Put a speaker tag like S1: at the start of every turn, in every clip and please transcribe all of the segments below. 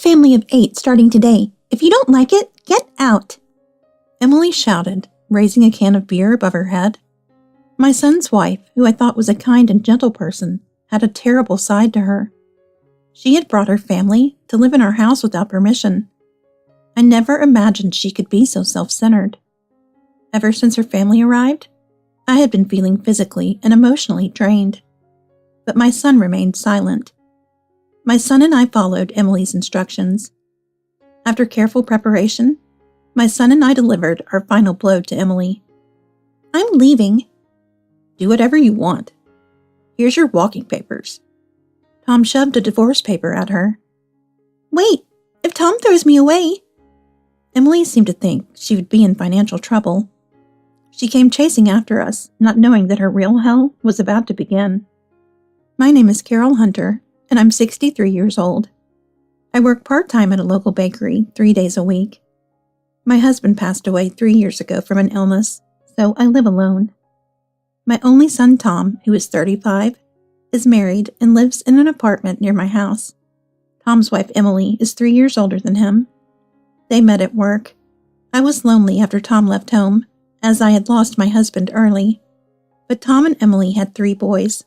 S1: family of 8 starting today. If you don't like it, get out. Emily shouted, raising a can of beer above her head. My son's wife, who I thought was a kind and gentle person, had a terrible side to her. She had brought her family to live in our house without permission. I never imagined she could be so self-centered. Ever since her family arrived, I had been feeling physically and emotionally drained. But my son remained silent. My son and I followed Emily's instructions. After careful preparation, my son and I delivered our final blow to Emily. I'm leaving. Do whatever you want. Here's your walking papers. Tom shoved a divorce paper at her. Wait, if Tom throws me away. Emily seemed to think she would be in financial trouble. She came chasing after us, not knowing that her real hell was about to begin. My name is Carol Hunter, and I'm 63 years old. I work part-time at a local bakery 3 days a week. My husband passed away 3 years ago from an illness, so I live alone. My only son, Tom, who is 35, is married and lives in an apartment near my house. Tom's wife, Emily, is 3 years older than him. They met at work. I was lonely after Tom left home, as I had lost my husband early. But Tom and Emily had 3 boys.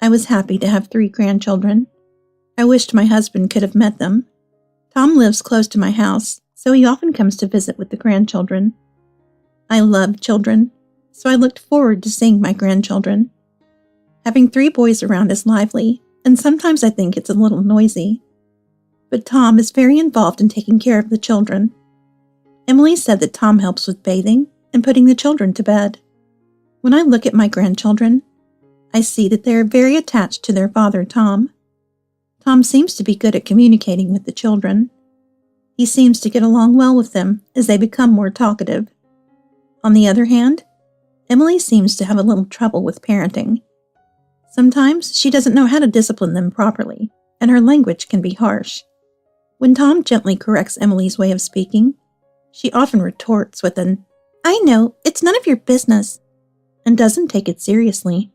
S1: I was happy to have 3 grandchildren. I wished my husband could have met them. Tom lives close to my house, so he often comes to visit with the grandchildren. I love children, so I looked forward to seeing my grandchildren. Having 3 boys around is lively, and sometimes I think it's a little noisy. But Tom is very involved in taking care of the children. Emily said that Tom helps with bathing and putting the children to bed. When I look at my grandchildren, I see that they are very attached to their father, Tom. Tom seems to be good at communicating with the children. He seems to get along well with them as they become more talkative. On the other hand, Emily seems to have a little trouble with parenting. Sometimes she doesn't know how to discipline them properly, and her language can be harsh. When Tom gently corrects Emily's way of speaking, she often retorts with an, I know, it's none of your business, and doesn't take it seriously.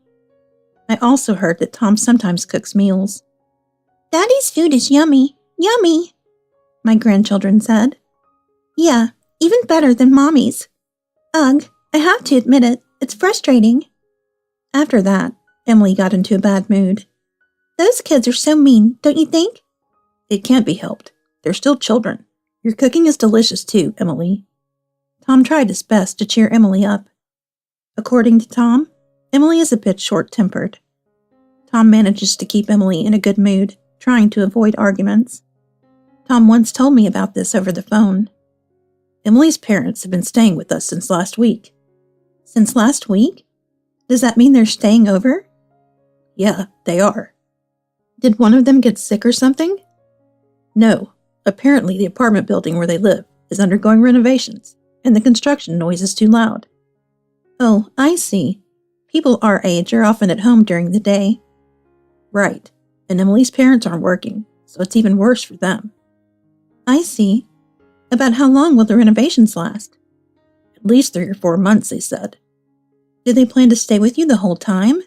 S1: I also heard that Tom sometimes cooks meals. Daddy's food is yummy, yummy, my grandchildren said. Yeah, even better than Mommy's. Ugh, I have to admit it, it's frustrating. After that, Emily got into a bad mood. Those kids are so mean, don't you think? It can't be helped. They're still children. Your cooking is delicious too, Emily. Tom tried his best to cheer Emily up. According to Tom, Emily is a bit short-tempered. Tom manages to keep Emily in a good mood, trying to avoid arguments. Tom once told me about this over the phone. Emily's parents have been staying with us since last week. Since last week? Does that mean they're staying over? Yeah, they are. Did one of them get sick or something? No. Apparently the apartment building where they live is undergoing renovations, and the construction noise is too loud. Oh, I see. People our age are often at home during the day. Right, and Emily's parents aren't working, so it's even worse for them. I see. About how long will the renovations last? At least 3 or 4 months, they said. Do they plan to stay with you the whole time?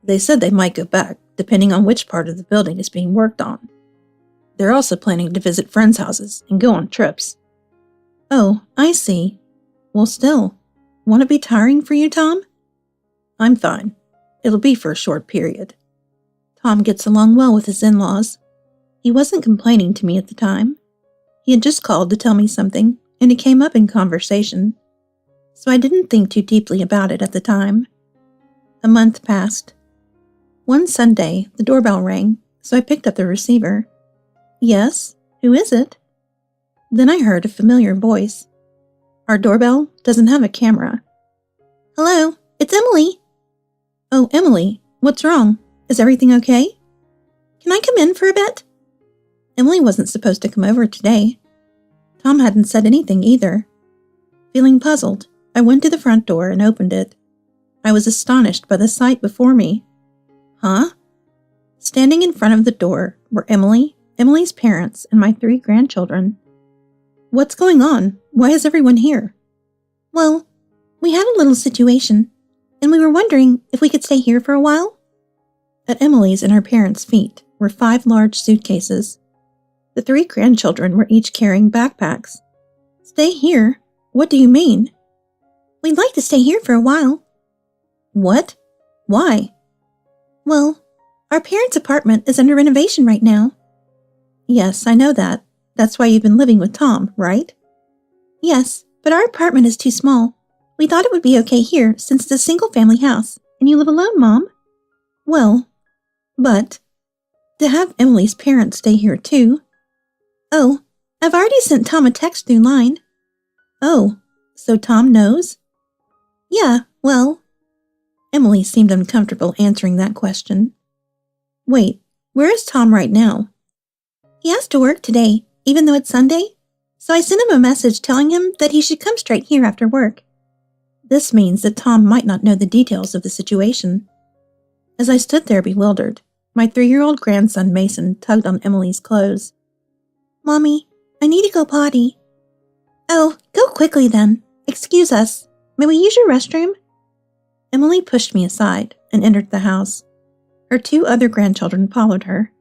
S1: They said they might go back, depending on which part of the building is being worked on. They're also planning to visit friends' houses and go on trips. Oh, I see. Well, still, won't it be tiring for you, Tom? I'm fine. It'll be for a short period. Tom gets along well with his in-laws. He wasn't complaining to me at the time. He had just called to tell me something, and it came up in conversation, so I didn't think too deeply about it at the time. A month passed. One Sunday, the doorbell rang, so I picked up the receiver. Yes, who is it? Then I heard a familiar voice. Our doorbell doesn't have a camera. Hello, it's Emily. Oh, Emily, what's wrong? Is everything okay? Can I come in for a bit? Emily wasn't supposed to come over today. Tom hadn't said anything either. Feeling puzzled, I went to the front door and opened it. I was astonished by the sight before me. Huh? Standing in front of the door were Emily, Emily's parents, and my 3 grandchildren. What's going on? Why is everyone here? Well, we had a little situation, and we were wondering if we could stay here for a while. At Emily's and her parents' feet were 5 large suitcases. The 3 grandchildren were each carrying backpacks. Stay here? What do you mean? We'd like to stay here for a while. What? Why? Well, our parents' apartment is under renovation right now. Yes, I know that. That's why you've been living with Tom, right? Yes, but our apartment is too small. We thought it would be okay here since it's a single-family house, and you live alone, Mom. Well, but to have Emily's parents stay here too. Oh, I've already sent Tom a text through Line. Oh, so Tom knows? Yeah, well. Emily seemed uncomfortable answering that question. Wait, where is Tom right now? He has to work today, even though it's Sunday, so I sent him a message telling him that he should come straight here after work. This means that Tom might not know the details of the situation. As I stood there bewildered, my 3-year-old grandson Mason tugged on Emily's clothes. Mommy, I need to go potty. Oh, go quickly then. Excuse us. May we use your restroom? Emily pushed me aside and entered the house. Her 2 other grandchildren followed her.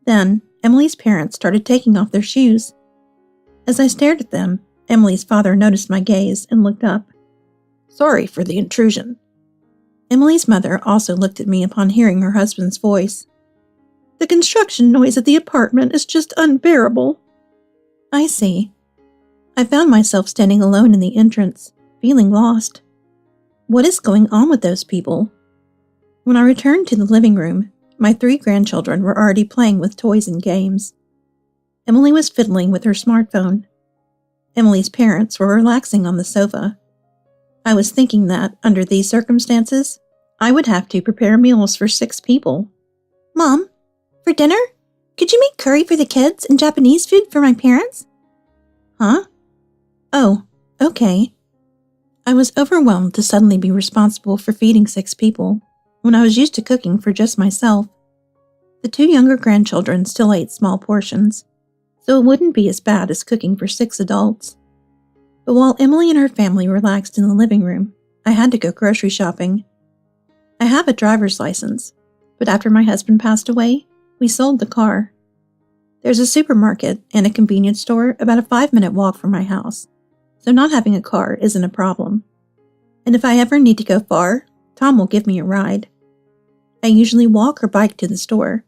S1: Then, Emily's parents started taking off their shoes. As I stared at them, Emily's father noticed my gaze and looked up. Sorry for the intrusion. Emily's mother also looked at me upon hearing her husband's voice. The construction noise at the apartment is just unbearable. I see. I found myself standing alone in the entrance, feeling lost. What is going on with those people? When I returned to the living room, my 3 grandchildren were already playing with toys and games. Emily was fiddling with her smartphone. Emily's parents were relaxing on the sofa. I was thinking that, under these circumstances, I would have to prepare meals for 6 people. Mom, for dinner, could you make curry for the kids and Japanese food for my parents? Huh? Oh, okay. I was overwhelmed to suddenly be responsible for feeding 6 people, when I was used to cooking for just myself. The 2 younger grandchildren still ate small portions, so it wouldn't be as bad as cooking for 6 adults. But while Emily and her family relaxed in the living room, I had to go grocery shopping. I have a driver's license, but after my husband passed away, we sold the car. There's a supermarket and a convenience store about a 5-minute walk from my house, so not having a car isn't a problem. And if I ever need to go far, Tom will give me a ride. I usually walk or bike to the store,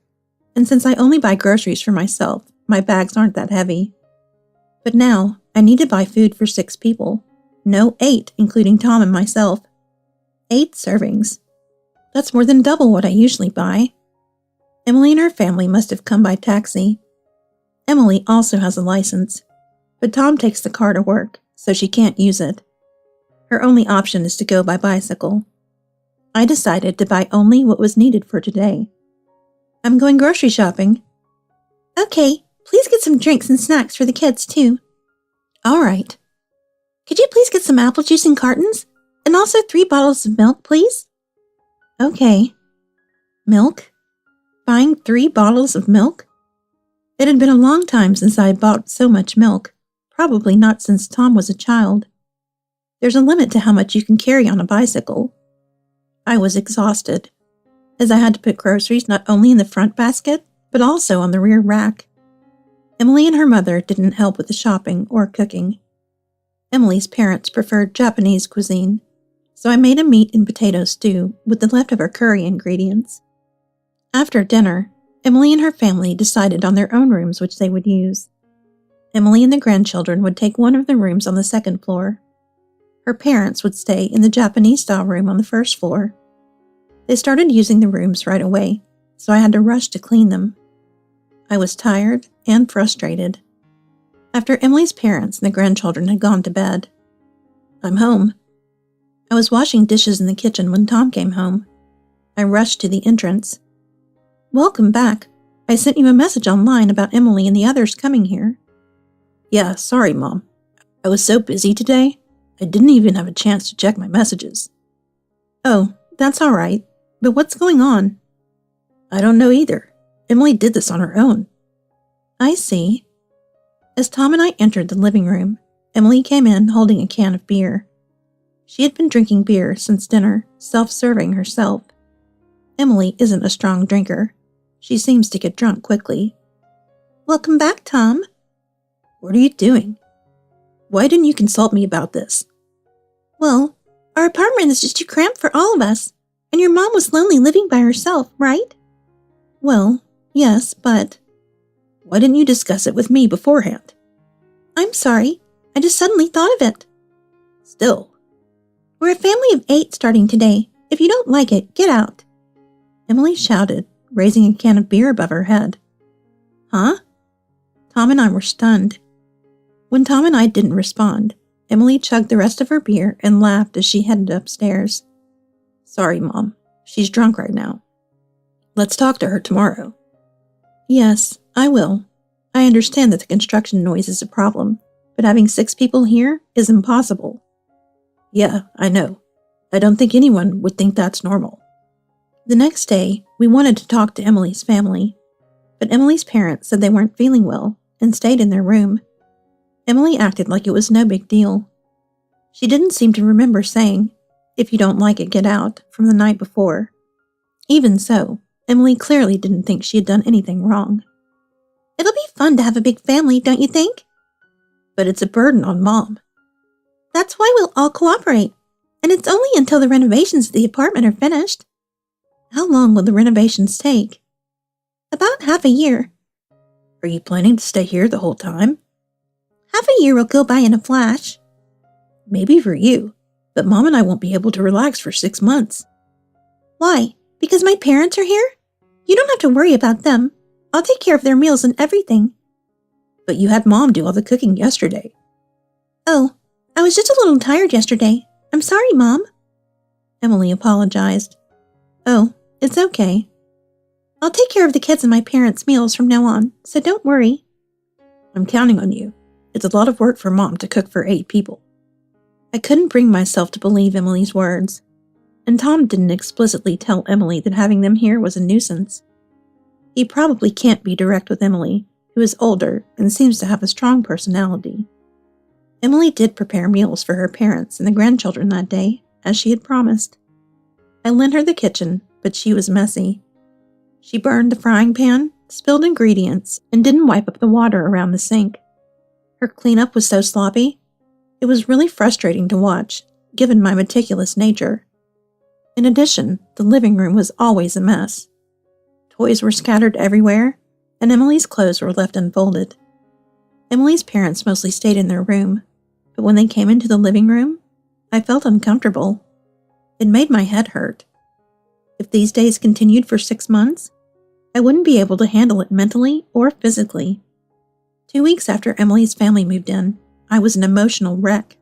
S1: and since I only buy groceries for myself, my bags aren't that heavy. But now, I need to buy food for 6 people. No, 8, including Tom and myself. 8 servings. That's more than double what I usually buy. Emily and her family must have come by taxi. Emily also has a license, but Tom takes the car to work, so she can't use it. Her only option is to go by bicycle. I decided to buy only what was needed for today. I'm going grocery shopping. Okay, please get some drinks and snacks for the kids, too. All right. Could you please get some apple juice in cartons? And also 3 bottles of milk, please? Okay. Milk? Buying 3 bottles of milk? It had been a long time since I had bought so much milk, probably not since Tom was a child. There's a limit to how much you can carry on a bicycle. I was exhausted, as I had to put groceries not only in the front basket, but also on the rear rack. Emily and her mother didn't help with the shopping or cooking. Emily's parents preferred Japanese cuisine, so I made a meat and potato stew with the leftover curry ingredients. After dinner, Emily and her family decided on their own rooms which they would use. Emily and the grandchildren would take one of the rooms on the 2nd floor. Her parents would stay in the Japanese-style room on the 1st floor. They started using the rooms right away, so I had to rush to clean them. I was tired and frustrated. After Emily's parents and the grandchildren had gone to bed, I'm home. I was washing dishes in the kitchen when Tom came home. I rushed to the entrance. Welcome back. I sent you a message online about Emily and the others coming here. Yeah, sorry, Mom. I was so busy today, I didn't even have a chance to check my messages. Oh, that's all right. But what's going on? I don't know either. Emily did this on her own. I see. As Tom and I entered the living room, Emily came in holding a can of beer. She had been drinking beer since dinner, self-serving herself. Emily isn't a strong drinker. She seems to get drunk quickly. Welcome back, Tom.
S2: What are you doing? Why didn't you consult me about this?
S1: Well, our apartment is just too cramped for all of us, and your mom was lonely living by herself, right?
S2: Well, yes, but why didn't you discuss it with me beforehand?
S1: I'm sorry, I just suddenly thought of it.
S2: Still.
S1: We're a family of 8 starting today. If you don't like it, get out.
S2: Emily shouted, raising a can of beer above her head. Huh? Tom and I were stunned. When Tom and I didn't respond, Emily chugged the rest of her beer and laughed as she headed upstairs. Sorry, Mom. She's drunk right now. Let's talk to her tomorrow. Yes, I will. I understand that the construction noise is a problem, but having 6 people here is impossible. Yeah, I know. I don't think anyone would think that's normal. The next day, we wanted to talk to Emily's family, but Emily's parents said they weren't feeling well and stayed in their room. Emily acted like it was no big deal. She didn't seem to remember saying, "If you don't like it, get out," from the night before. Even so, Emily clearly didn't think she had done anything wrong.
S1: It'll be fun to have a big family, don't you think?
S2: But it's a burden on Mom.
S1: That's why we'll all cooperate, and it's only until the renovations of the apartment are finished.
S2: How long will the renovations take?
S1: About half a year.
S2: Are you planning to stay here the whole time?
S1: Half a year will go by in a flash.
S2: Maybe for you, but Mom and I won't be able to relax for 6 months.
S1: Why? Because my parents are here? You don't have to worry about them. I'll take care of their meals and everything.
S2: But you had Mom do all the cooking yesterday.
S1: Oh, I was just a little tired yesterday. I'm sorry, Mom.
S2: Emily apologized. Oh, it's okay.
S1: I'll take care of the kids and my parents' meals from now on, so don't worry.
S2: I'm counting on you. It's a lot of work for Mom to cook for 8 people. I couldn't bring myself to believe Emily's words, and Tom didn't explicitly tell Emily that having them here was a nuisance. He probably can't be direct with Emily, who is older and seems to have a strong personality. Emily did prepare meals for her parents and the grandchildren that day, as she had promised. I lent her the kitchen, but she was messy. She burned the frying pan, spilled ingredients, and didn't wipe up the water around the sink. Her cleanup was so sloppy, it was really frustrating to watch, given my meticulous nature. In addition, the living room was always a mess. Toys were scattered everywhere, and Emily's clothes were left unfolded. Emily's parents mostly stayed in their room, but when they came into the living room, I felt uncomfortable. It made my head hurt. If these days continued for 6 months, I wouldn't be able to handle it mentally or physically. 2 weeks after Emily's family moved in, I was an emotional wreck.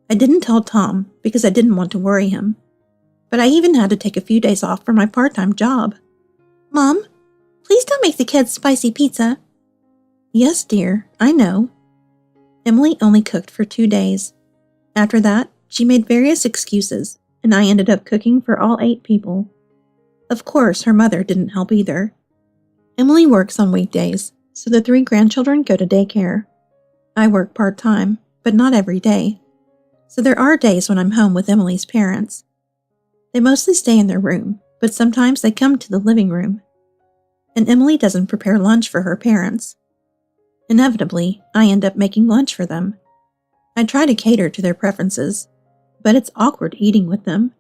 S2: I didn't tell Tom because I didn't want to worry him, but I even had to take a few days off for my part-time job.
S1: Mom, please don't make the kids spicy pizza.
S2: Yes, dear, I know. Emily only cooked for 2 days. After that, she made various excuses, and I ended up cooking for all 8 people. Of course, her mother didn't help either. Emily works on weekdays, so the 3 grandchildren go to daycare. I work part-time, but not every day. So there are days when I'm home with Emily's parents. They mostly stay in their room, but sometimes they come to the living room. And Emily doesn't prepare lunch for her parents. Inevitably, I end up making lunch for them. I try to cater to their preferences, but it's awkward eating with them.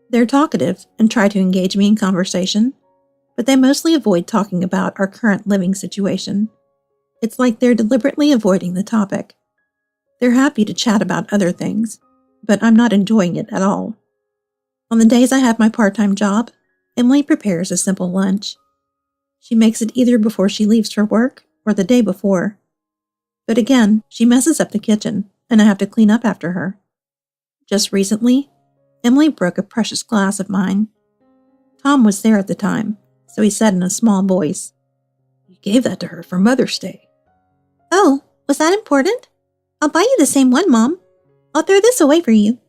S2: They're talkative and try to engage me in conversation, but they mostly avoid talking about our current living situation. It's like they're deliberately avoiding the topic. They're happy to chat about other things, but I'm not enjoying it at all. On the days I have my part-time job, Emily prepares a simple lunch. She makes it either before she leaves for work or the day before. But again, she messes up the kitchen, and I have to clean up after her. Just recently, Emily broke a precious glass of mine. Tom was there at the time, so he said in a small voice, "You gave that to her for Mother's Day."
S1: Oh, was that important? I'll buy you the same one, Mom. I'll throw this away for you.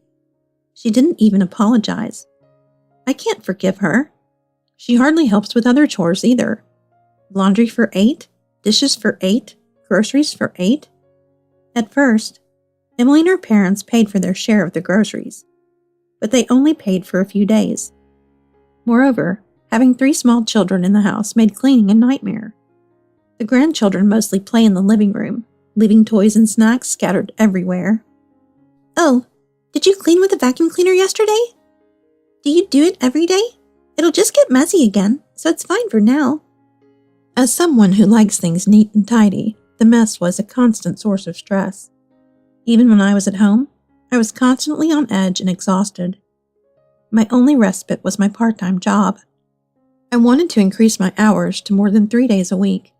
S2: She didn't even apologize. I can't forgive her. She hardly helps with other chores either. Laundry for 8, dishes for 8, groceries for 8. At first, Emily and her parents paid for their share of the groceries, but they only paid for a few days. Moreover, having 3 small children in the house made cleaning a nightmare. The The grandchildren mostly play in the living room, leaving toys and snacks scattered everywhere.
S1: Oh, did you clean with a vacuum cleaner yesterday? Do you do it every day? It'll just get messy again, so it's fine for now.
S2: As someone who likes things neat and tidy, the mess was a constant source of stress. Even when I was at home, I was constantly on edge and exhausted. My only respite was my part-time job. I wanted to increase my hours to more than 3 days a week,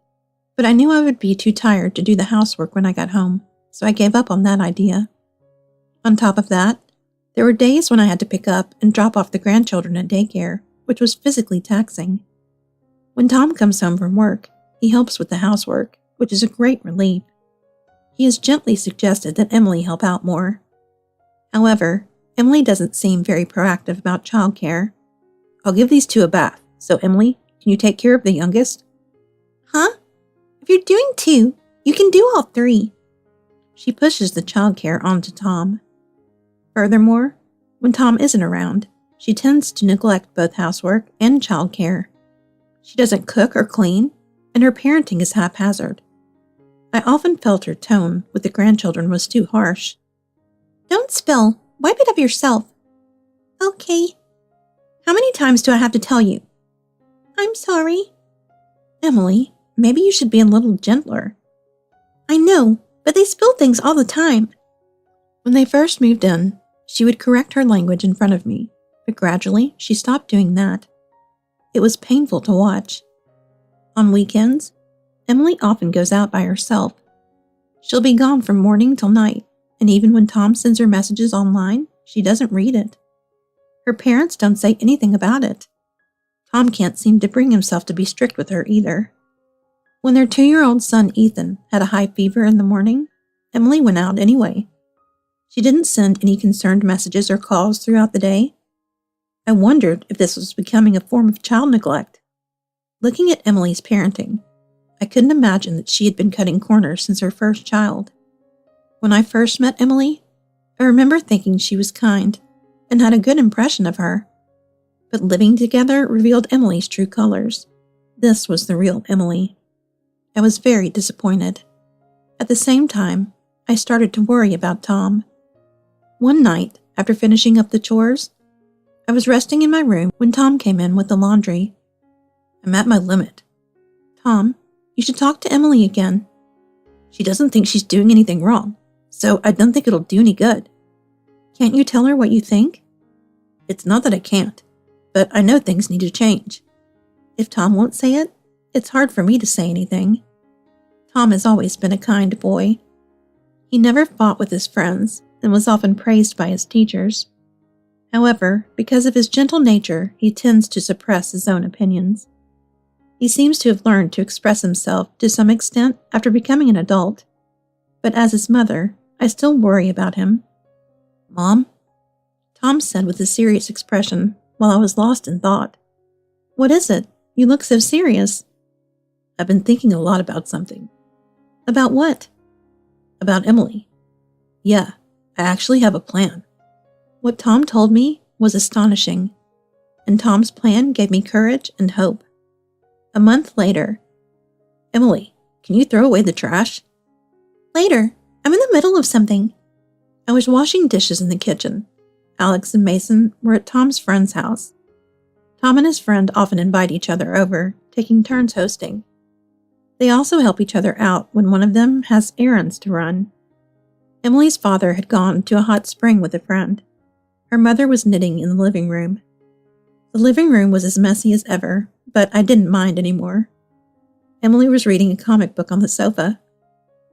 S2: but I knew I would be too tired to do the housework when I got home, so I gave up on that idea. On top of that, there were days when I had to pick up and drop off the grandchildren at daycare, which was physically taxing. When Tom comes home from work, he helps with the housework, which is a great relief. He has gently suggested that Emily help out more. However, Emily doesn't seem very proactive about childcare. I'll give these two a bath, so Emily, can you take care of the youngest?
S1: Huh? If you're doing 2, you can do all 3.
S2: She pushes the childcare onto Tom. Furthermore, when Tom isn't around, she tends to neglect both housework and childcare. She doesn't cook or clean, and her parenting is haphazard. I often felt her tone with the grandchildren was too harsh.
S1: Don't spill. Wipe it up yourself. Okay. How many times do I have to tell you? I'm sorry.
S2: Emily, maybe you should be a little gentler.
S1: I know, but they spill things all the time.
S2: When they first moved in, she would correct her language in front of me, but gradually she stopped doing that. It was painful to watch. On weekends, Emily often goes out by herself. She'll be gone from morning till night, and even when Tom sends her messages online, she doesn't read it. Her parents don't say anything about it. Tom can't seem to bring himself to be strict with her either. When their 2-year-old son Ethan had a high fever in the morning, Emily went out anyway. She didn't send any concerned messages or calls throughout the day. I wondered if this was becoming a form of child neglect. Looking at Emily's parenting, I couldn't imagine that she had been cutting corners since her first child. When I first met Emily, I remember thinking she was kind and had a good impression of her. But living together revealed Emily's true colors. This was the real Emily. I was very disappointed. At the same time, I started to worry about Tom. One night, after finishing up the chores, I was resting in my room when Tom came in with the laundry. I'm at my limit. Tom, you should talk to Emily again. She doesn't think she's doing anything wrong, so I don't think it'll do any good. Can't you tell her what you think? It's not that I can't, but I know things need to change. If Tom won't say it, it's hard for me to say anything. Tom has always been a kind boy. He never fought with his friends and was often praised by his teachers. However, because of his gentle nature, he tends to suppress his own opinions. He seems to have learned to express himself to some extent after becoming an adult. But as his mother, I still worry about him. Mom? Tom said with a serious expression while I was lost in thought. What is it? You look so serious. I've been thinking a lot about something. About what? About Emily. Yeah, I actually have a plan. What Tom told me was astonishing, and Tom's plan gave me courage and hope. A month later, Emily, can you throw away the trash?
S1: Later. I'm in the middle of something.
S2: I was washing dishes in the kitchen. Alex and Mason were at Tom's friend's house. Tom and his friend often invite each other over, taking turns hosting. They also help each other out when one of them has errands to run. Emily's father had gone to a hot spring with a friend. Her mother was knitting in the living room. The living room was as messy as ever, but I didn't mind anymore. Emily was reading a comic book on the sofa.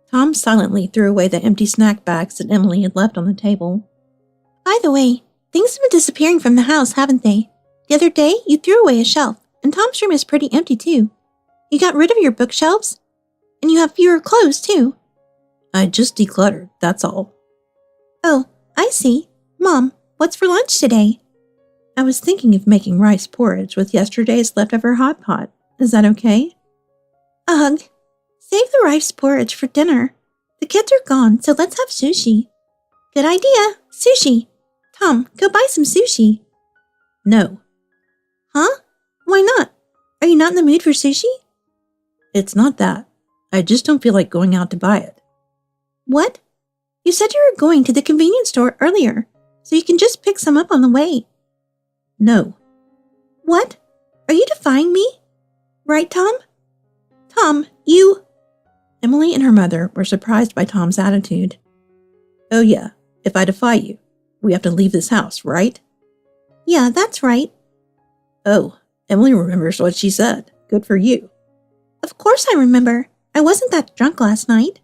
S2: Tom silently threw away the empty snack bags that Emily had left on the table.
S1: By the way, things have been disappearing from the house, haven't they? The other day, you threw away a shelf, and Tom's room is pretty empty too. You got rid of your bookshelves, and you have fewer clothes too.
S2: I just decluttered, that's all.
S1: Oh, I see. Mom, what's for lunch today?
S2: I was thinking of making rice porridge with yesterday's leftover hot pot. Is that okay?
S1: Ugh. Save the rice porridge for dinner. The kids are gone, so let's have sushi. Good idea. Sushi. Tom, go buy some sushi.
S2: No.
S1: Huh? Why not? Are you not in the mood for sushi?
S2: It's not that.
S1: I just don't feel like going out to buy it.
S2: What? You said you were going to the convenience store earlier, so you can just pick some up on the way.
S1: No.
S2: What? Are you defying me? Right, Tom? Tom, you...
S1: Emily and her mother were surprised by Tom's attitude. Oh yeah, if I defy you, we have to leave this house, right?
S2: Yeah, that's right.
S1: Oh, Emily remembers what she said. Good for you.
S2: Of course I remember. I wasn't that drunk last night.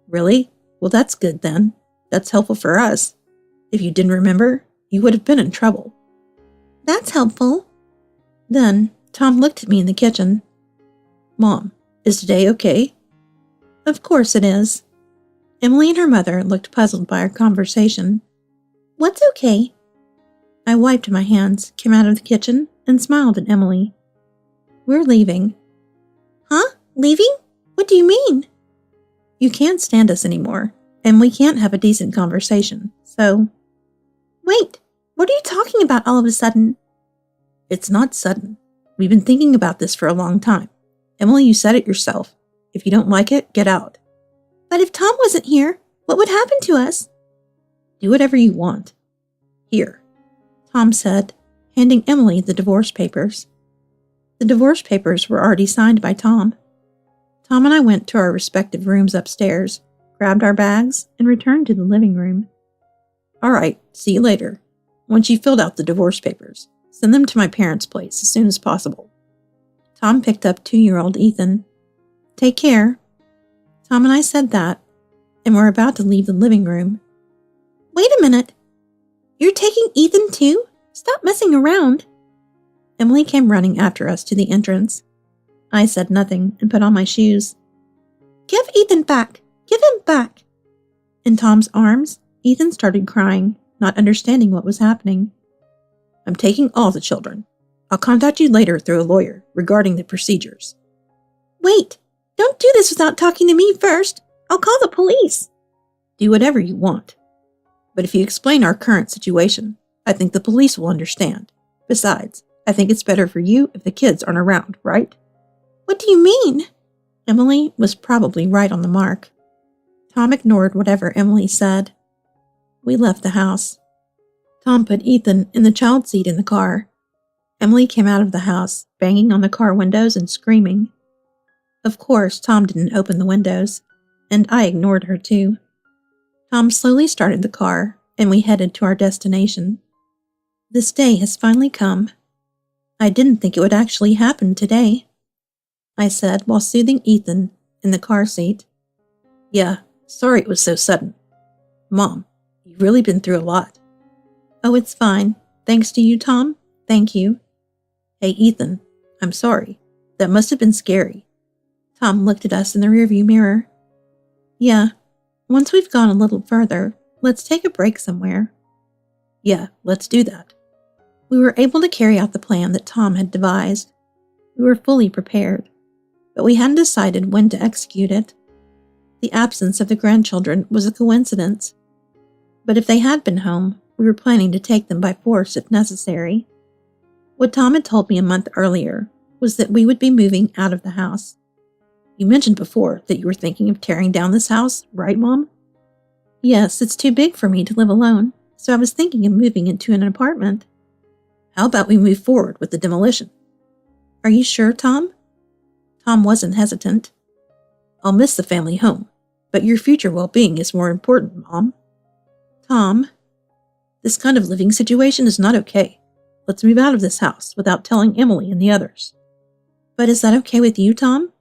S1: Really? Well, that's good then. That's helpful for us. If you didn't remember, you would have been in trouble.
S2: That's helpful.
S1: Then Tom looked at me in the kitchen. Mom, is today okay?
S2: Of course it is.
S1: Emily and her mother looked puzzled by our conversation.
S2: What's okay?
S1: I wiped my hands, came out of the kitchen, and smiled at Emily. We're leaving.
S2: Huh? Leaving? What do you mean?
S1: You can't stand us anymore, and we can't have a decent conversation, so...
S2: Wait, what are you talking about all of a sudden?
S1: It's not sudden. We've been thinking about this for a long time. Emily, you said it yourself. If you don't like it, get out.
S2: But if Tom wasn't here, what would happen to us?
S1: Do whatever you want. Here, Tom said, handing Emily the divorce papers. The divorce papers were already signed by Tom. Tom and I went to our respective rooms upstairs, grabbed our bags, and returned to the living room. All right, see you later. Once you've filled out the divorce papers, send them to my parents' place as soon as possible. Tom picked up 2-year-old Ethan. Take care. Tom and I said that, and were about to leave the living room.
S2: Wait a minute. You're taking Ethan too? Stop messing around.
S1: Emily came running after us to the entrance. I said nothing and put on my shoes.
S2: Give Ethan back. Give him back.
S1: In Tom's arms, Ethan started crying, not understanding what was happening. I'm taking all the children. I'll contact you later through a lawyer regarding the procedures.
S2: Wait, don't do this without talking to me first. I'll call the police.
S1: Do whatever you want. But if you explain our current situation, I think the police will understand. Besides, I think it's better for you if the kids aren't around, right?
S2: What do you mean?
S1: Emily was probably right on the mark. Tom ignored whatever Emily said. We left the house. Tom put Ethan in the child seat in the car. Emily came out of the house, banging on the car windows and screaming. Of course, Tom didn't open the windows, and I ignored her too. Tom slowly started the car, and we headed to our destination. This day has finally come. I didn't think it would actually happen today, I said while soothing Ethan in the car seat. Yeah, sorry it was so sudden. Mom, you've really been through a lot. Oh, it's fine. Thanks to you, Tom. Thank you. Hey, Ethan, I'm sorry. That must have been scary. Tom looked at us in the rearview mirror. Yeah, once we've gone a little further, let's take a break somewhere. Yeah, let's do that. We were able to carry out the plan that Tom had devised. We were fully prepared, but we hadn't decided when to execute it. The absence of the grandchildren was a coincidence, but if they had been home, we were planning to take them by force if necessary. What Tom had told me a month earlier was that we would be moving out of the house. You mentioned before that you were thinking of tearing down this house, right, Mom? Yes, it's too big for me to live alone, so I was thinking of moving into an apartment. How about we move forward with the demolition? Are you sure, Tom? Tom wasn't hesitant. I'll miss the family home, but your future well-being is more important, Mom. Tom, this kind of living situation is not okay. Let's move out of this house without telling Emily and the others. But is that okay with you, Tom?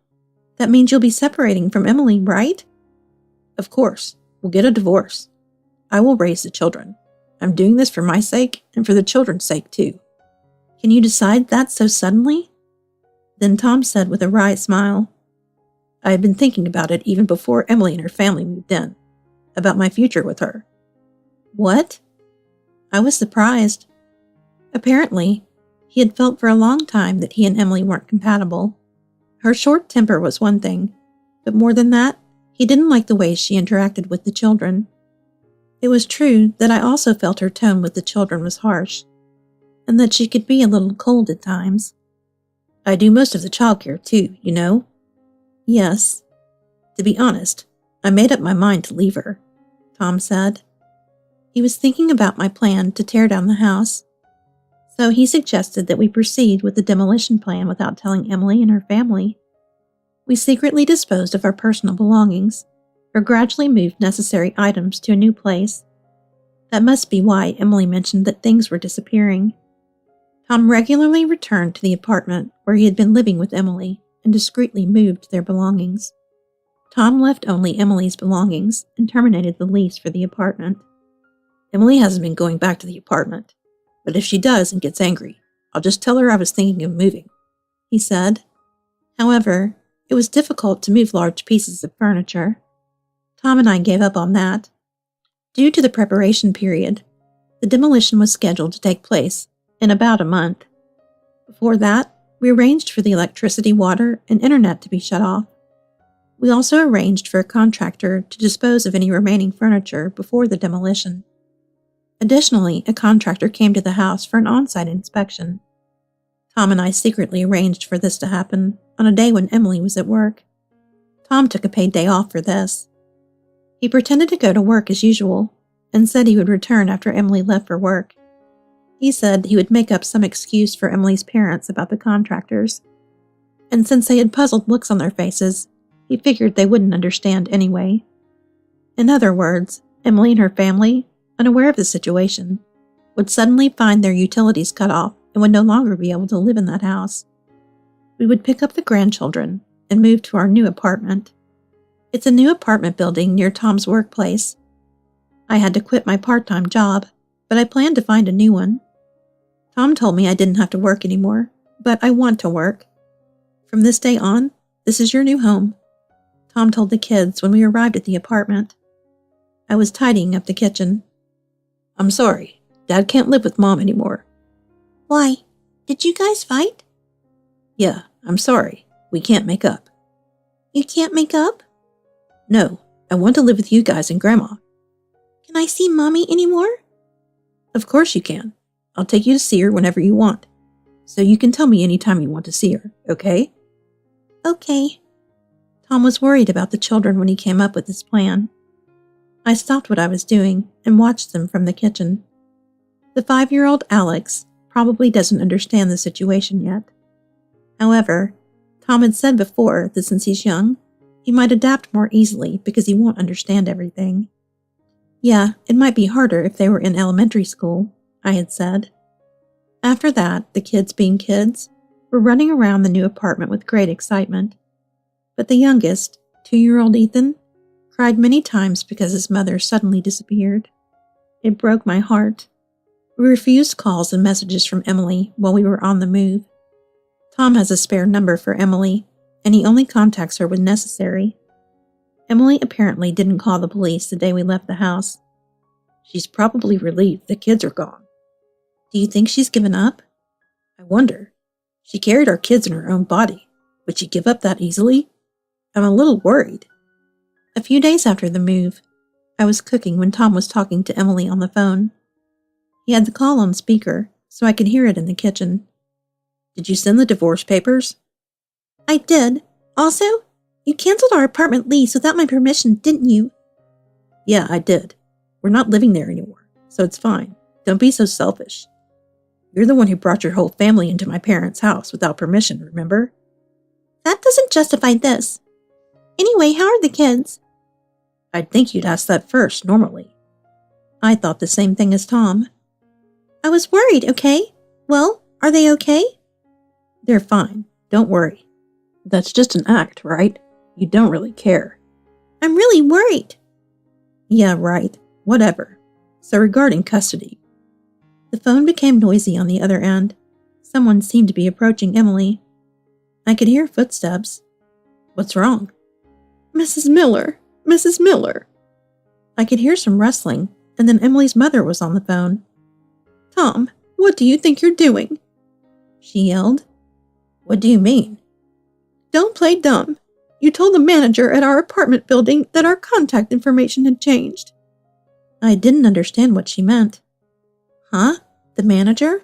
S1: That means you'll be separating from Emily, right? Of course. We'll get a divorce. I will raise the children. I'm doing this for my sake and for the children's sake, too. Can you decide that so suddenly? Then Tom said with a wry smile, I had been thinking about it even before Emily and her family moved in, about my future with her. What? I was surprised. Apparently, he had felt for a long time that he and Emily weren't compatible. Her short temper was one thing, but more than that, he didn't like the way she interacted with the children. It was true that I also felt her tone with the children was harsh, and that she could be a little cold at times. I do most of the childcare too, you know? Yes.
S2: To be honest, I made up my mind to leave her, Tom said. He was thinking about my plan to tear down the house, so he suggested that we proceed with the demolition plan without telling Emily and her family. We secretly disposed of our personal belongings, or gradually moved necessary items to a new place. That must be why Emily mentioned that things were disappearing. Tom regularly returned to the apartment where he had been living with Emily and discreetly moved their belongings. Tom left only Emily's belongings and terminated the lease for the apartment. Emily hasn't been going back to the apartment, but if she does and gets angry, I'll just tell her I was thinking of moving, he said. However, it was difficult to move large pieces of furniture. Tom and I gave up on that. Due to the preparation period, the demolition was scheduled to take place in about a month. Before that, we arranged for the electricity, water, and internet to be shut off. We also arranged for a contractor to dispose of any remaining furniture before the demolition. Additionally, a contractor came to the house for an on-site inspection. Tom and I secretly arranged for this to happen on a day when Emily was at work. Tom took a paid day off for this. He pretended to go to work as usual and said he would return after Emily left for work. He said he would make up some excuse for Emily's parents about the contractors, and since they had puzzled looks on their faces, he figured they wouldn't understand anyway. In other words, Emily and her family, unaware of the situation, would suddenly find their utilities cut off and would no longer be able to live in that house. We would pick up the grandchildren and move to our new apartment. It's a new apartment building near Tom's workplace. I had to quit my part-time job, but I planned to find a new one. Tom told me I didn't have to work anymore, but I want to work. From this day on, this is your new home, Tom told the kids when we arrived at the apartment. I was tidying up the kitchen. I'm sorry, Dad can't live with Mom anymore.
S1: Why? Did you guys fight?
S2: Yeah, I'm sorry. We can't make up.
S1: You can't make up?
S2: No, I want to live with you guys and Grandma.
S1: Can I see Mommy anymore?
S2: Of course you can. I'll take you to see her whenever you want. So you can tell me anytime you want to see her, okay?
S1: Okay.
S2: Tom was worried about the children when he came up with this plan. I stopped what I was doing and watched them from the kitchen. The 5-year-old Alex probably doesn't understand the situation yet. However, Tom had said before that since he's young, he might adapt more easily because he won't understand everything. Yeah, it might be harder if they were in elementary school, I had said. After that, the kids being kids, were running around the new apartment with great excitement. But the youngest, 2-year-old Ethan, cried many times because his mother suddenly disappeared. It broke my heart. We refused calls and messages from Emily while we were on the move. Tom has a spare number for Emily, and he only contacts her when necessary. Emily apparently didn't call the police the day we left the house. She's probably relieved the kids are gone.
S1: Do you think she's given up?
S2: I wonder. She carried our kids in her own body. Would she give up that easily? I'm a little worried.
S1: A few days after the move, I was cooking when Tom was talking to Emily on the phone. He had the call on speaker, so I could hear it in the kitchen.
S2: Did you send the divorce papers?
S1: I did. Also, you canceled our apartment lease without my permission, didn't you?
S2: Yeah, I did. We're not living there anymore, so it's fine. Don't be so selfish. You're the one who brought your whole family into my parents' house without permission, remember?
S1: That doesn't justify this. Anyway, how are the kids?
S2: I'd think you'd ask that first, normally.
S1: I thought the same thing as Tom. I was worried, okay? Well, are they okay?
S2: They're fine. Don't worry. That's just an act, right? You don't really care.
S1: I'm really worried.
S2: Yeah, right. Whatever. So regarding custody.
S1: The phone became noisy on the other end. Someone seemed to be approaching Emily. I could hear footsteps.
S2: What's wrong?
S1: Mrs. Miller! Mrs. Miller! I could hear some rustling, and then Emily's mother was on the phone. Tom, what do you think you're doing? She yelled.
S2: What do you mean?
S1: Don't play dumb. You told the manager at our apartment building that our contact information had changed. I didn't understand what she meant. Huh? The manager?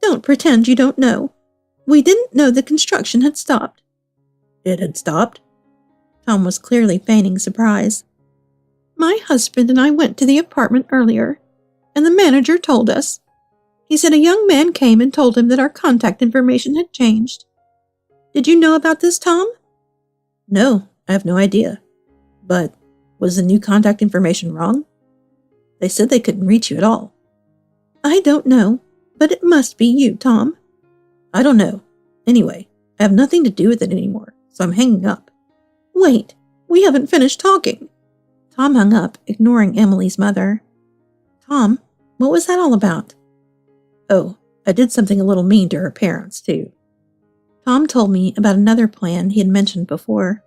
S1: Don't pretend you don't know. We didn't know the construction had stopped.
S2: It had stopped? Tom was clearly feigning surprise. My husband and I went to the apartment earlier, and the manager told us. He said a young man came and told him that our contact information had changed. Did you know about this, Tom? No, I have no idea. But was the new contact information wrong? They said they couldn't reach you at all. I don't know, but it must be you, Tom. I don't know. Anyway, I have nothing to do with it anymore, so I'm hanging up. Wait, we haven't finished talking. Tom hung up, ignoring Emily's mother. Tom, what was that all about? Oh, I did something a little mean to her parents, too. Tom told me about another plan he had mentioned before.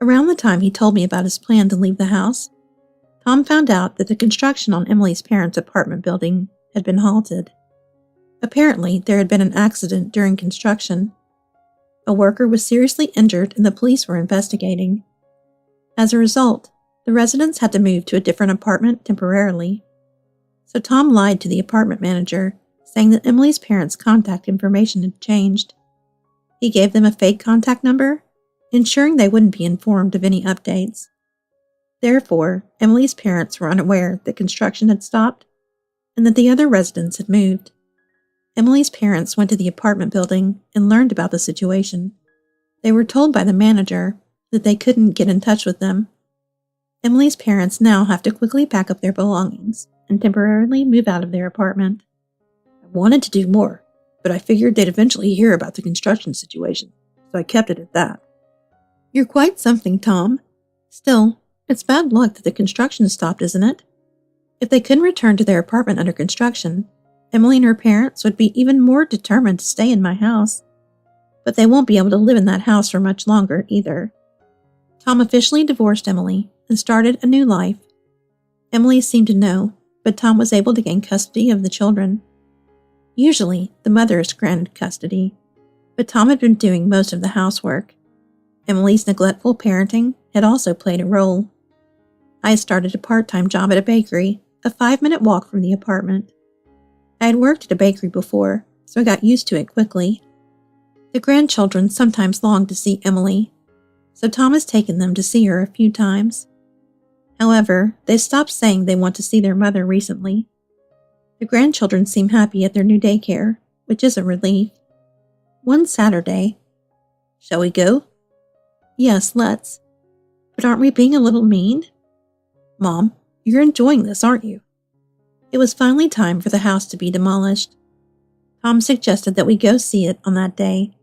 S2: Around the time he told me about his plan to leave the house, Tom found out that the construction on Emily's parents' apartment building had been halted. Apparently, there had been an accident during construction. A worker was seriously injured and the police were investigating. As a result, the residents had to move to a different apartment temporarily. So Tom lied to the apartment manager, saying that Emily's parents' contact information had changed. He gave them a fake contact number, ensuring they wouldn't be informed of any updates. Therefore, Emily's parents were unaware that construction had stopped and that the other residents had moved. Emily's parents went to the apartment building and learned about the situation. They were told by the manager that they couldn't get in touch with them. Emily's parents now have to quickly pack up their belongings and temporarily move out of their apartment. I wanted to do more, but I figured they'd eventually hear about the construction situation, so I kept it at that. You're quite something, Tom. Still, it's bad luck that the construction stopped, isn't it? If they couldn't return to their apartment under construction, Emily and her parents would be even more determined to stay in my house. But they won't be able to live in that house for much longer either. Tom officially divorced Emily and started a new life. Emily seemed to know, but Tom was able to gain custody of the children. Usually, the mother is granted custody, but Tom had been doing most of the housework. Emily's neglectful parenting had also played a role. I started a part-time job at a bakery, a 5-minute walk from the apartment. I had worked at a bakery before, so I got used to it quickly. The grandchildren sometimes longed to see Emily, so Tom has taken them to see her a few times. However, they stopped saying they want to see their mother recently. The grandchildren seem happy at their new daycare, which is a relief. One Saturday. Shall we go? Yes, let's. But aren't we being a little mean? Mom, you're enjoying this, aren't you? It was finally time for the house to be demolished. Tom suggested that we go see it on that day.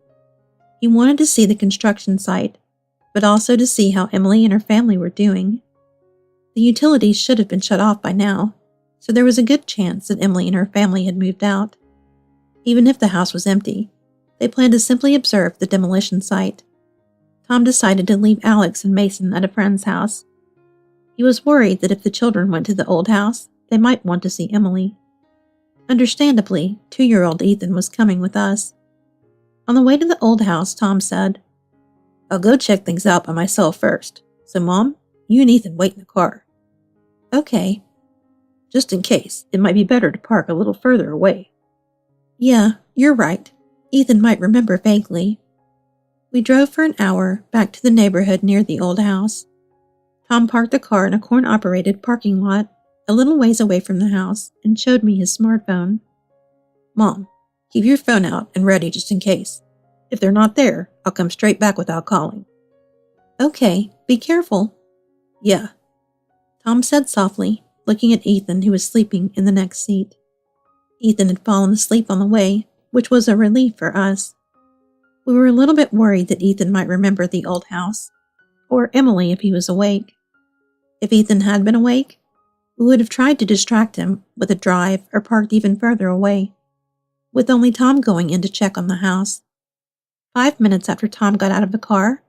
S2: He wanted to see the construction site, but also to see how Emily and her family were doing. The utilities should have been shut off by now, so there was a good chance that Emily and her family had moved out. Even if the house was empty, they planned to simply observe the demolition site. Tom decided to leave Alex and Mason at a friend's house. He was worried that if the children went to the old house, they might want to see Emily. Understandably, 2-year-old Ethan was coming with us. On the way to the old house, Tom said, I'll go check things out by myself first, so Mom, you and Ethan wait in the car. Okay. Just in case, it might be better to park a little further away. Yeah, you're right. Ethan might remember vaguely. We drove for an hour back to the neighborhood near the old house. Tom parked the car in a coin-operated parking lot a little ways away from the house and showed me his smartphone. Mom, keep your phone out and ready just in case. If they're not there, I'll come straight back without calling. Okay, be careful. Yeah, Tom said softly, looking at Ethan, who was sleeping in the next seat. Ethan had fallen asleep on the way, which was a relief for us. We were a little bit worried that Ethan might remember the old house, or Emily if he was awake. If Ethan had been awake, we would have tried to distract him with a drive or parked even further away, with only Tom going in to check on the house. 5 minutes after Tom got out of the car,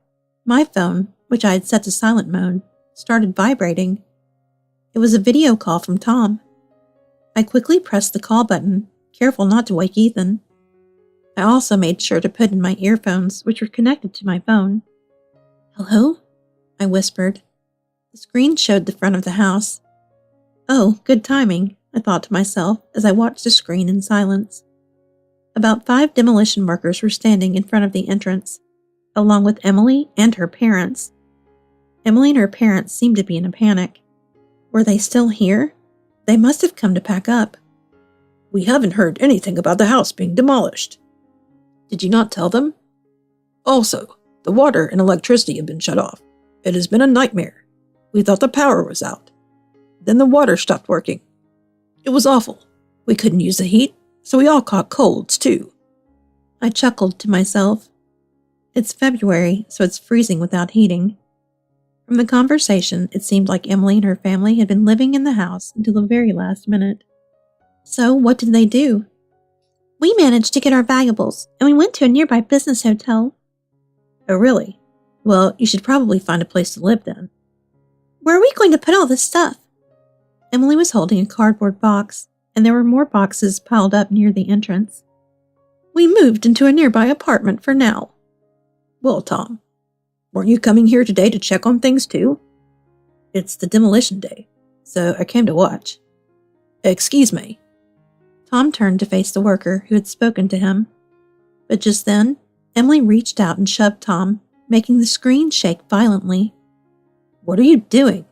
S2: my phone, which I had set to silent mode, started vibrating. It was a video call from Tom. I quickly pressed the call button, careful not to wake Ethan. I also made sure to put in my earphones, which were connected to my phone. Hello? I whispered. The screen showed the front of the house. Oh, good timing, I thought to myself as I watched the screen in silence. About 5 demolition workers were standing in front of the entrance, along with Emily and her parents. Emily and her parents seemed to be in a panic. Were they still here? They must have come to pack up.
S3: We haven't heard anything about the house being demolished. Did you not tell them? Also, the water and electricity have been shut off. It has been a nightmare. We thought the power was out. Then the water stopped working. It was awful. We couldn't use the heat, so we all caught colds too.
S2: I chuckled to myself. It's February, so it's freezing without heating. From the conversation, it seemed like Emily and her family had been living in the house until the very last minute. So, what did they do? We managed to get our valuables, and we went to a nearby business hotel.
S3: Oh, really? Well, you should probably find a place to live then.
S2: Where are we going to put all this stuff? Emily was holding a cardboard box, and there were more boxes piled up near the entrance.
S3: We moved into a nearby apartment for now. Well, Tom, weren't you coming here today to check on things too? It's the demolition day, so I came to watch. Excuse me.
S2: Tom turned to face the worker who had spoken to him. But just then, Emily reached out and shoved Tom, making the screen shake violently.
S3: What are you doing?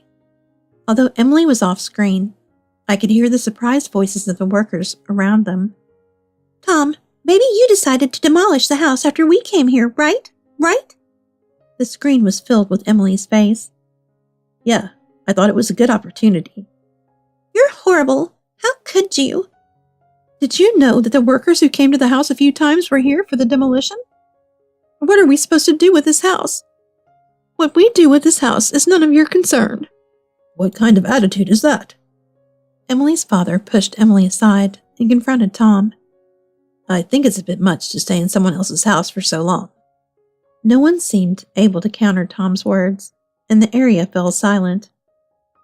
S2: Although Emily was off screen, I could hear the surprised voices of the workers around them. Tom, maybe you decided to demolish the house after we came here, right? Right? The screen was filled with Emily's face.
S3: Yeah, I thought it was a good opportunity.
S2: You're horrible. How could you?
S1: Did you know that the workers who came to the house a few times were here for the demolition? What are we supposed to do with this house? What we do with this house is none of your concern.
S3: What kind of attitude is that?
S2: Emily's father pushed Emily aside and confronted Tom.
S3: I think it's a bit much to stay in someone else's house for so long.
S2: No one seemed able to counter Tom's words, and the area fell silent.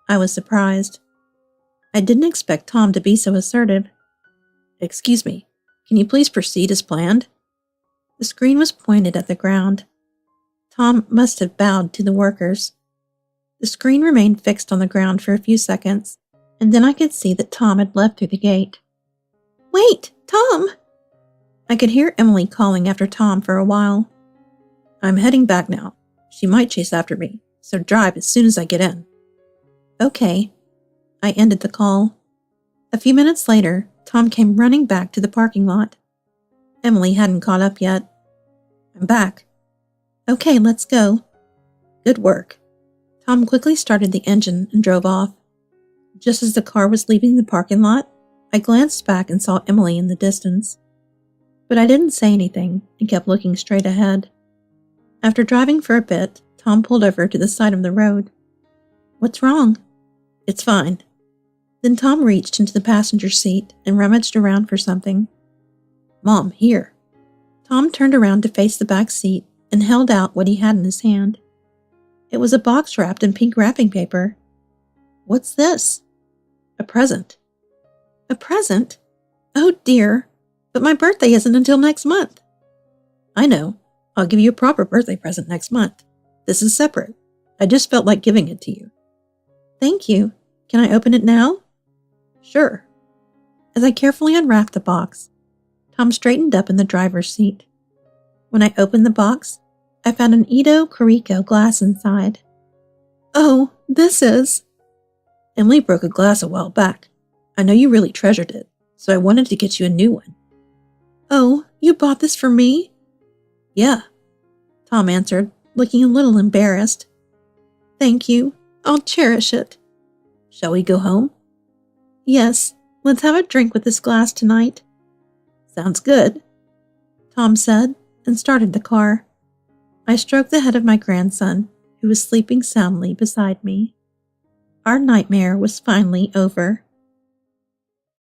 S2: I was surprised. I didn't expect Tom to be so assertive.
S3: Excuse me, can you please proceed as planned?
S2: The screen was pointed at the ground. Tom must have bowed to the workers. The screen remained fixed on the ground for a few seconds, and then I could see that Tom had left through the gate. Wait, Tom! I could hear Emily calling after Tom for a while.
S3: I'm heading back now. She might chase after me, so drive as soon as I get in.
S2: Okay. I ended the call. A few minutes later, Tom came running back to the parking lot. Emily hadn't caught up yet. I'm back. Okay, let's go.
S3: Good work.
S2: Tom quickly started the engine and drove off. Just as the car was leaving the parking lot, I glanced back and saw Emily in the distance. But I didn't say anything and kept looking straight ahead. After driving for a bit, Tom pulled over to the side of the road. What's wrong?
S3: It's fine.
S2: Then Tom reached into the passenger seat and rummaged around for something.
S3: Mom, here.
S2: Tom turned around to face the back seat and held out what he had in his hand. It was a box wrapped in pink wrapping paper. What's this?
S3: A present.
S2: A present? Oh dear, but my birthday isn't until next month.
S3: I know. I'll give you a proper birthday present next month. This is separate. I just felt like giving it to you.
S2: Thank you. Can I open it now?
S3: Sure.
S2: As I carefully unwrapped the box, Tom straightened up in the driver's seat. When I opened the box, I found an Edo Corico glass inside. Oh, this is...
S3: Emily broke a glass a while back. I know you really treasured it, so I wanted to get you a new one.
S2: Oh, you bought this for me?
S3: Yeah,
S2: Tom answered, looking a little embarrassed. Thank you. I'll cherish it.
S3: Shall we go home?
S2: Yes, let's have a drink with this glass tonight.
S3: Sounds good,
S2: Tom said, and started the car. I stroked the head of my grandson, who was sleeping soundly beside me. Our nightmare was finally over.